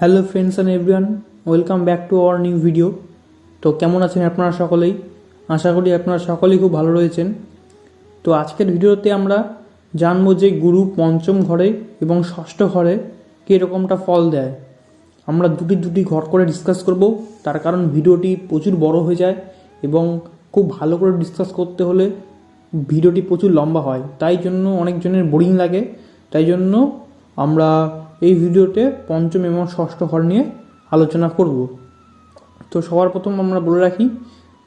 Hello friends and everyone, welcome back to our new video. তো কেমন আছেন আপনারা সকলেই? আশা করি আপনারা সকলেই খুব ভালো রয়েছেন। তো আজকের ভিডিওতে আমরা জানবো যে গুরু পঞ্চম ঘরে এবং ষষ্ঠ ঘরে কীরকমটা ফল দেয়। আমরা দুটি ঘর করে ডিসকাস করব, তার কারণ ভিডিওটি প্রচুর বড় হয়ে যায় এবং খুব ভালো করে ডিসকাস করতে হলে ভিডিওটি প্রচুর লম্বা হয়, তাই জন্য অনেকজনের বোরিং লাগে। তাই জন্য আমরা এই ভিডিওতে পঞ্চম এবং ষষ্ঠ ঘর নিয়ে আলোচনা করব। তো সবার প্রথম আমরা বলে রাখি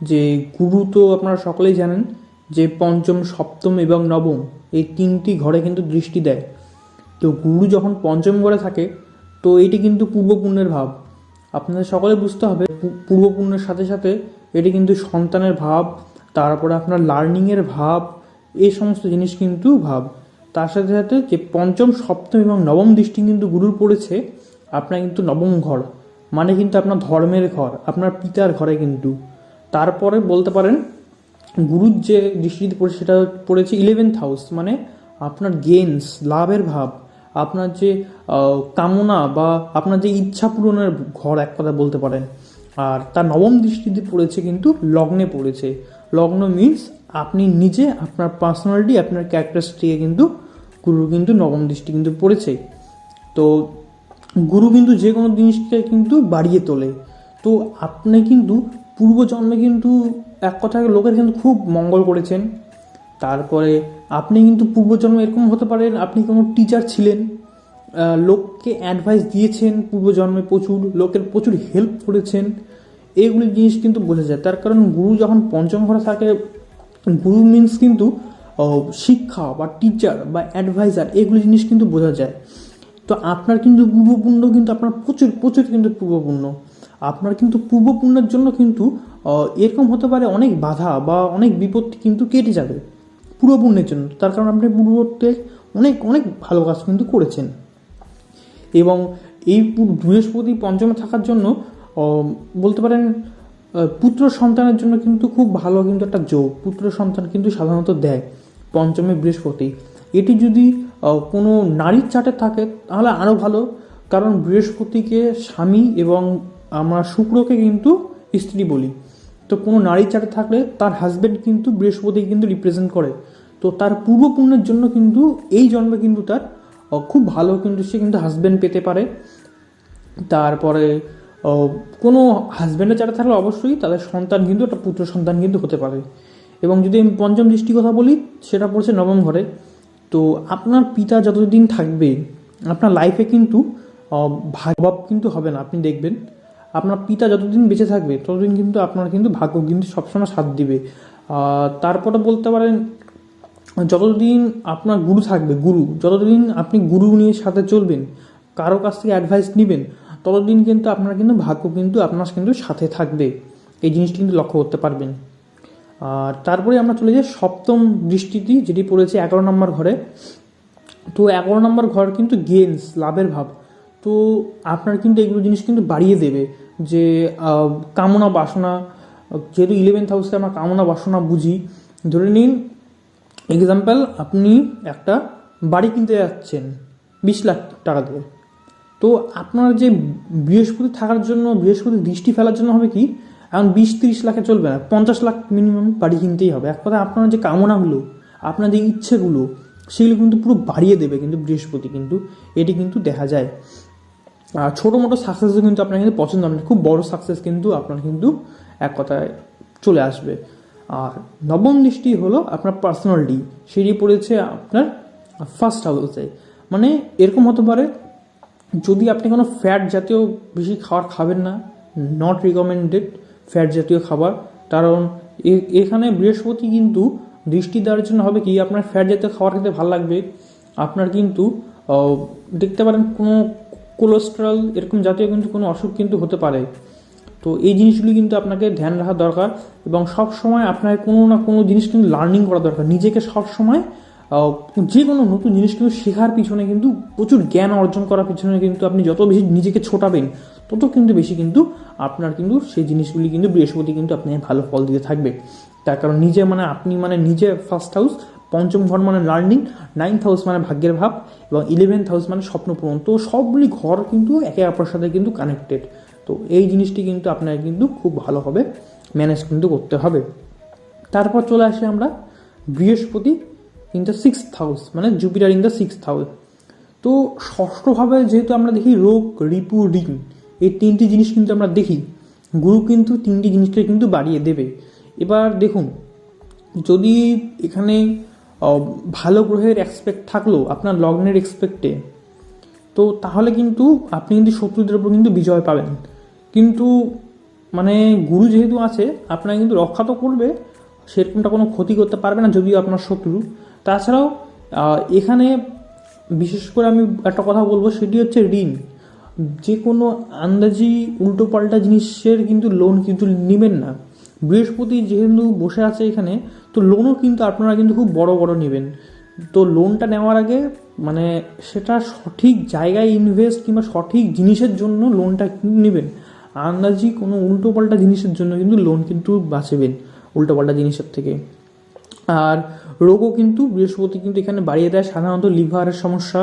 যে গুরু তো আপনারা সকলেই জানেন যে পঞ্চম, সপ্তম এবং নবম এই তিনটি ঘরে কিন্তু দৃষ্টি দেয়। তো গুরু যখন পঞ্চম ঘরে থাকে তো এটি কিন্তু পূর্বপুণ্যের ভাব। আপনাদের সকলে বুঝতে হবে পূর্বপুণ্যের সাথে সাথে এটি কিন্তু সন্তানের ভাব, তারপরে আপনার লার্নিংয়ের ভাব, এই সমস্ত জিনিস কিন্তু ভাব। তার সাথে সাথে যে পঞ্চম, সপ্তম এবং নবম দৃষ্টি কিন্তু গুরুর পড়েছে আপনার কিন্তু নবম ঘর, মানে কিন্তু আপনার ধর্মের ঘর, আপনার পিতার ঘরে কিন্তু। তারপরে বলতে পারেন গুরুর যে দৃষ্টিতে পড়েছে সেটা পড়েছে 11th হাউস, মানে আপনার গেমস, লাভের ভাব, আপনার যে কামনা বা আপনার যে ইচ্ছা পূরণের ঘর এক কথা বলতে পারেন। আর তার নবম দৃষ্টিতে পড়েছে কিন্তু লগ্নে পড়েছে। লগ্ন মিনস আপনি নিজে, আপনার পার্সোনালিটি, আপনার ক্যারেক্টারিস্টিকে কিন্তু গুরু কিন্তু নবম দৃষ্টি কিন্তু পড়েছে। তো গুরু কিন্তু যে কোনো জিনিসকে কিন্তু বাড়িয়ে তোলে। তো আপনি কিন্তু পূর্বজন্মে কিন্তু এক কথায় লোকের কিন্তু খুব মঙ্গল করেছেন। তারপরে আপনি কিন্তু পূর্বজন্মে এরকম হতে পারেন আপনি কোনো টিচার ছিলেন, লোককে অ্যাডভাইস দিয়েছেন পূর্বজন্মে, প্রচুর লোকের প্রচুর হেল্প করেছেন। এইগুলি জিনিস কিন্তু বোঝা যায়। তার কারণ গুরু যখন পঞ্চম ঘরে থাকে, গুরু মিনস কিন্তু শিক্ষা বা টিচার বা অ্যাডভাইজার, এগুলি জিনিস কিন্তু বোঝা যায়। তো আপনার কিন্তু পূর্বপুণ্য কিন্তু আপনার প্রচুর প্রচুর কিন্তু পূর্বপুণ্য। আপনার কিন্তু পূর্বপুণ্যের জন্য কিন্তু এরকম হতে পারে অনেক বাধা বা অনেক বিপত্তি কিন্তু কেটে যাবে পূর্বপুণ্যের জন্য। তার কারণ আপনি পূর্বতে অনেক অনেক ভালো কাজ কিন্তু করেছেন। এবং এই বৃহস্পতি পঞ্চমে থাকার জন্য বলতে পারেন পুত্র সন্তানের জন্য কিন্তু খুব ভালো কিন্তু একটা যোগ, পুত্র সন্তান কিন্তু সাধারণত দেয় পঞ্চমে বৃহস্পতি। এটি যদি কোনো নারীর চার্টে থাকে তাহলে আরও ভালো, কারণ বৃহস্পতিকে স্বামী এবং আমরা শুক্রকে কিন্তু স্ত্রী বলি। তো কোনো নারীর চার্টে থাকলে তার হাজব্যান্ড কিন্তু বৃহস্পতি কিন্তু রিপ্রেজেন্ট করে। তো তার পূর্বপুণ্যের জন্য কিন্তু এই জন্মে কিন্তু তার খুব ভালো কিন্তু সে কিন্তু হাজব্যান্ড পেতে পারে। তারপরে কোনো হাজব্যান্ডের চার্টে থাকলে অবশ্যই তাদের সন্তান কিন্তু একটা পুত্র সন্তান কিন্তু হতে পারে। এবং যদি আমি পঞ্চম দৃষ্টির কথা বলি, সেটা পড়ছে নবম ঘরে। তো আপনার পিতা যতদিন থাকবে আপনার লাইফে কিন্তু ভাব কিন্তু হবে না। আপনি দেখবেন আপনার পিতা যতদিন বেঁচে থাকবে ততদিন কিন্তু আপনার কিন্তু ভাগ্য কিন্তু সবসময় সাথ দিবে। তারপরে বলতে পারেন যতদিন আপনার গুরু থাকবে, গুরু যতদিন আপনি গুরু নিয়ে সাথে চলবেন, কারো কাছ থেকে অ্যাডভাইস নেবেন, ততদিন কিন্তু আপনার কিন্তু ভাগ্য কিন্তু আপনার কিন্তু সাথে থাকবে। এই জিনিসটি কিন্তু লক্ষ্য করতে পারবেন। আর তারপরে আমরা চলে যাই সপ্তম দৃষ্টিটি, যেটি পড়েছে 11 নম্বর ঘরে। তো 11 নম্বর ঘর কিন্তু গেমস, লাভের ভাব। তো আপনার কিন্তু এগুলো জিনিস কিন্তু বাড়িয়ে দেবে, যে কামনা বাসনা, যেহেতু 11th হাউসে আমরা কামনা বাসনা বুঝি। ধরে নিন এক্সাম্পল, আপনি একটা বাড়ি কিনতে যাচ্ছেন 20 লাখ টাকা দিয়ে। তো আপনার যে বৃহস্পতি থাকার জন্য, বৃহস্পতি দৃষ্টি ফেলার জন্য হবে কি, এখন 20-30 লাখে চলবে না, 50 লাখ মিনিমাম বাড়ি কিনতেই হবে। এক কথা আপনার যে কামনাগুলো, আপনার যে ইচ্ছেগুলো, সেগুলো কিন্তু পুরো বাড়িয়ে দেবে কিন্তু বৃহস্পতি কিন্তু, এটি কিন্তু দেখা যায়। আর ছোটো মোটো সাকসেসও কিন্তু আপনার কিন্তু পছন্দ হবে না, খুব বড় সাকসেস কিন্তু আপনার কিন্তু এক কথায় চলে আসবে। আর নবম দৃষ্টি হলো আপনার পার্সোনালিটি, সেটি পড়েছে আপনার ফার্স্ট হাউসে। মানে এরকম হতে পারে যদি আপনি কোনো ফ্যাট জাতীয় বেশি খাবার খাবেন না, নট রিকমেন্ডেড ফ্যাট জাতীয় খাবার। কারণ এখানে বৃহস্পতি কিন্তু দৃষ্টি দেওয়ার জন্য হবে কি, আপনার ফ্যাট জাতীয় খাবার খেতে ভালো লাগবে, আপনার কিন্তু দেখতে পারেন কোনো কোলেস্টেরল এরকম জাতীয় কিন্তু কোনো অসুখ কিন্তু হতে পারে। তো এই জিনিসগুলি কিন্তু আপনাকে ধ্যান রাখা দরকার। এবং সব সময় আপনার কোনো না কোনো জিনিস কিন্তু লার্নিং করা দরকার, নিজেকে সব সময় যে কোনো নতুন জিনিস কিন্তু শেখার পিছনে কিন্তু প্রচুর জ্ঞান অর্জন করার পিছনে কিন্তু আপনি যত বেশি নিজেকে ছোটাবেন তত কিন্তু বেশি কিন্তু আপনার কিন্তু সেই জিনিসগুলি কিন্তু বৃহস্পতি কিন্তু আপনাকে ভালো ফল দিতে থাকবে। তার কারণ নিজে মানে আপনি মানে নিজে ফার্স্ট হাউস, পঞ্চম ঘর মানে লার্নিং, 9th হাউস মানে ভাগ্যের ভাব, এবং 11th হাউস মানে স্বপ্ন পূরণ। তো সবগুলি ঘর কিন্তু একে অপরের সাথে কিন্তু কানেক্টেড। তো এই জিনিসটি কিন্তু আপনাকে কিন্তু খুব ভালোভাবে ম্যানেজ কিন্তু করতে হবে। তারপর চলে আসে আমরা বৃহস্পতি ইন দ্য 6th হাউস, মানে Jupiter in the 6th house. তো ষষ্ঠভাবে যেহেতু আমরা দেখি রোগ, রিপু, ঋণ, এই তিনটি জিনিস কিন্তু আমরা দেখি, গুরু কিন্তু তিনটি জিনিসকে কিন্তু বাড়িয়ে দেবে। এবার দেখুন, যদি এখানে ভালো গ্রহের এক্সপেক্ট থাকলো আপনার লগ্নের এক্সপেক্টে, তো তাহলে কিন্তু আপনি কিন্তু শত্রুদের উপর কিন্তু বিজয় পাবেন। কিন্তু মানে গুরু যেহেতু আছে, আপনাকে কিন্তু রক্ষা তো করবে, সেরকমটা কোনো ক্ষতি করতে পারবে না যদিও আপনার শত্রু। তাছাড়াও এখানে বিশেষ করে আমি একটা কথা বলবো, সেটি হচ্ছে ঋণ। যে কোনো আন্দাজি উল্টোপাল্টা জিনিসের কিন্তু লোন কিন্তু নেবেন না। বৃহস্পতি যেহেতু বসে আছে এখানে, তো লোনও কিন্তু আপনারা কিন্তু খুব বড় বড় নেবেন। তো লোনটা নেওয়ার আগে মানে সেটা সঠিক জায়গায় ইনভেস্ট কিংবা সঠিক জিনিসের জন্য লোনটা কিন্তু নেবেন। আন্দাজি কোনো উল্টোপাল্টা জিনিসের জন্য কিন্তু লোন কিন্তু বাঁচাবেন উল্টোপাল্টা জিনিসের থেকে। আর রোগও কিন্তু বৃহস্পতি কিন্তু এখানে বাড়িয়ে দেয়, সাধারণত লিভারের সমস্যা,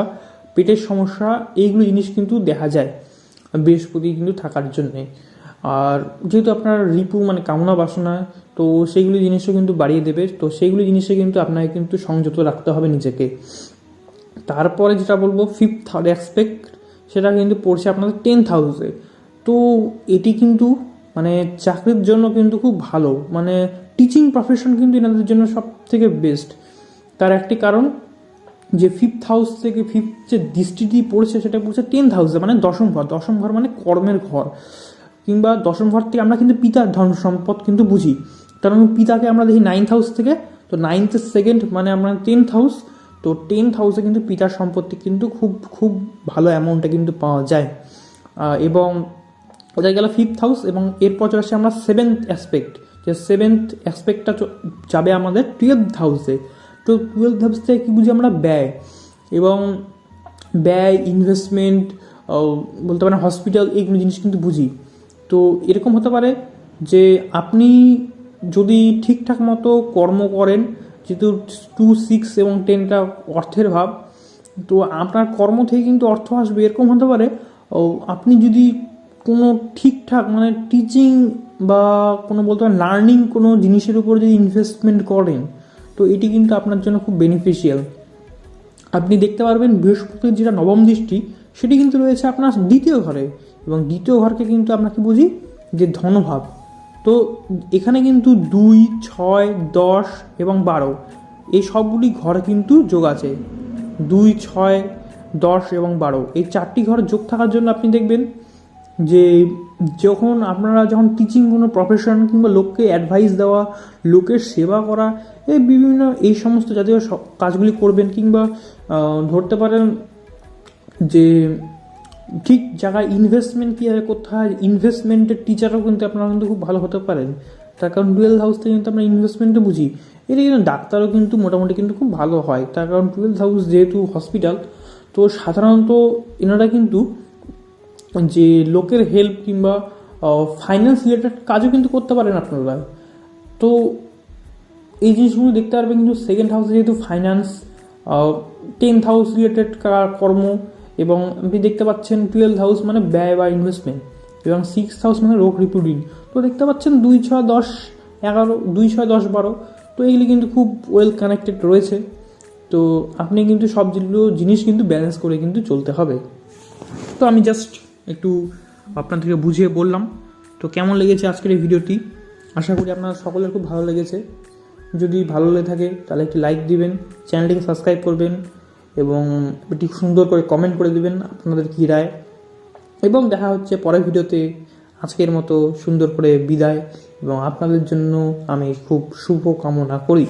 পেটের সমস্যা, এইগুলো জিনিস কিন্তু দেখা যায় বৃহস্পতি কিন্তু থাকার জন্যে। আর যেহেতু আপনার রিপু মানে কামনা বাসনা, তো সেইগুলি জিনিসও কিন্তু বাড়িয়ে দেবে। তো সেইগুলি জিনিসে কিন্তু আপনাকে কিন্তু সংযত রাখতে হবে নিজেকে। তারপরে যেটা বলবো, 5th অ্যাসপেক্ট, সেটা কিন্তু পড়ছে আপনাদের 10th হাউসে। তো এটি কিন্তু মানে চাকরির জন্য কিন্তু খুব ভালো, মানে টিচিং প্রফেশন কিন্তু এনাদের জন্য সব থেকে বেস্ট। তার একটি কারণ যে 5th হাউস থেকে 5th যে দৃষ্টিটি পড়ছে সেটা পড়ছে 10th হাউসে, মানে দশম ঘর। দশম ঘর মানে কর্মের ঘর, কিংবা দশম ঘর থেকে আমরা কিন্তু পিতার ধন সম্পদ কিন্তু বুঝি, কারণ পিতাকে আমরা দেখি 9th হাউস থেকে। তো 9th সেকেন্ড মানে আমরা 10th হাউস। তো 10th হাউসে কিন্তু পিতার সম্পত্তি কিন্তু খুব খুব ভালো অ্যামাউন্টে কিন্তু পাওয়া যায়। এবং ওটা গেল 5th হাউস, এবং এরপর চলে আসছে আমরা 7th অ্যাসপেক্ট, যে 7th অ্যাসপেক্টটা যাবে আমাদের 12th হাউসে। তো 12th হাউস থেকে কী বুঝি আমরা? ব্যয়, এবং ব্যয়, ইনভেস্টমেন্ট, বলতে পারেন হসপিটাল, এইগুলো জিনিস কিন্তু বুঝি। তো এরকম হতে পারে যে আপনি যদি ঠিকঠাক মতো কর্ম করেন, যেহেতু 2, 6 এবং 10টা অর্থের ভাব, তো আপনার কর্ম থেকে কিন্তু অর্থ আসবে। এরকম হতে পারে আপনি যদি কোনো ঠিকঠাক মানে টিচিং বা কোনো বলতে পারেন লার্নিং কোনো জিনিসের উপর যদি ইনভেস্টমেন্ট করেন, তো এটি কিন্তু আপনার জন্য খুব বেনিফিশিয়াল। আপনি দেখতে পারবেন বৃহস্পতির যেটা নবম দৃষ্টি, সেটি কিন্তু রয়েছে আপনার 2য় ঘরে, এবং 2য় ঘরকে কিন্তু আমরা কি বুঝি? যে ধনভাব। তো এখানে কিন্তু 2, 6, 10 এবং 12 এই সবগুলি ঘরে কিন্তু যোগ আছে। 2, 6, 10 এবং 12 এই 4টি ঘর যোগ থাকার জন্য আপনি দেখবেন যে যখন টিচিং কোনো প্রফেশন কিংবা লোককে অ্যাডভাইস দেওয়া, লোকের সেবা করা, এই বিভিন্ন এই সমস্ত জাতীয় কাজগুলি করবেন, কিংবা ধরতে পারেন যে ঠিক জায়গায় ইনভেস্টমেন্ট কীভাবে করতে হয়, ইনভেস্টমেন্টের টিচারও কিন্তু আপনারা কিন্তু খুব ভালো হতে পারেন। তার কারণ 12th হাউস থেকে কিন্তু আমরা ইনভেস্টমেন্টও বুঝি। এটা কিন্তু ডাক্তারও কিন্তু মোটামুটি কিন্তু খুব ভালো হয়, তার কারণ 12th হাউস যেহেতু হসপিটাল। তো সাধারণত এনারা কিন্তু যে লোকের হেল্প কিংবা ফাইন্যান্স রিলেটেড কাজও কিন্তু করতে পারেন আপনারা। তো এই জিনিসগুলো দেখতে পারবেন কিন্তু 2nd হাউসে যেহেতু ফাইন্যান্স, 10th হাউস রিলেটেড কর্ম, এবং আপনি দেখতে পাচ্ছেন 12th হাউস মানে ব্যয় বা ইনভেস্টমেন্ট, এবং 6th হাউস মানে রোগ, রিপু, ঋণ। তো দেখতে পাচ্ছেন 2, 6, 10, 11, 2, 6, 10, 12, তো এইগুলি কিন্তু খুব ওয়েল কানেক্টেড রয়েছে। তো আপনি কিন্তু সবগুলো জিনিস কিন্তু ব্যালেন্স করে কিন্তু চলতে হবে। তো আমি জাস্ট একটু আপনাদেরকে বুঝিয়ে বললাম। তো কেমন লেগেছে আজকের এই ভিডিওটি? আশা করি আপনার সকলের খুব ভালো লেগেছে। যদি ভালো লেগে থাকে তাহলে একটি লাইক দিবেন, চ্যানেলটিকে সাবস্ক্রাইব করবেন, এবং একটি সুন্দর করে কমেন্ট করে দিবেন আপনাদের কী রায়। এবং দেখা হচ্ছে পরের ভিডিওতে। আজকের মতো সুন্দর করে বিদায়, এবং আপনাদের জন্য আমি খুব শুভ কামনা করি।